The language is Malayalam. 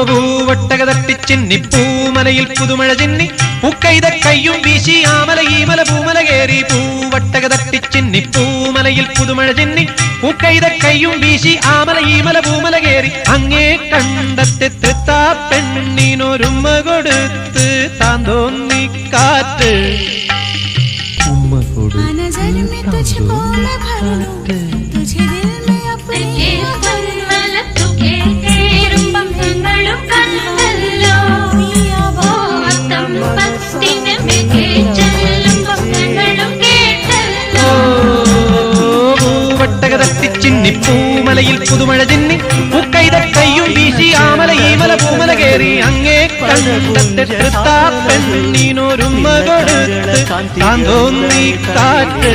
പൂവട്ടക തട്ടിച്ചിന്നി പൂമലയിൽ പുതുമഴ ചിന്നി പൂക്കൈത കയ്യും വീശി ആമല ഈമല പൂമല കേറി പൂവട്ടക തട്ടിച്ചിന്നി പൂമലയിൽ പുതുമഴ ചിന്നി പൂക്കൈത കയ്യും വീശി ആമല ഈമല പൂമല കേറി അങ്ങേ കണ്ടത്തെ തൃത്താ പെണ്ണിനൊരുമ്മ കൊടുത്ത് താൻ തോന്നി കാറ്റ് ഉമ്മ കൊടുത്ത് ചിന്നി പൂമലയിൽ പുതുമഴ ചിന്നി പൂക്കൈത കയ്യും വീശി ആമല ഈമല പൂമല കേറി അങ്ങേ കണ്ടത്തെ തൃത്താ പെണ്ണിനൊരുമ്മ കൊടുത്ത് താൻ തോന്നി കാറ്റ്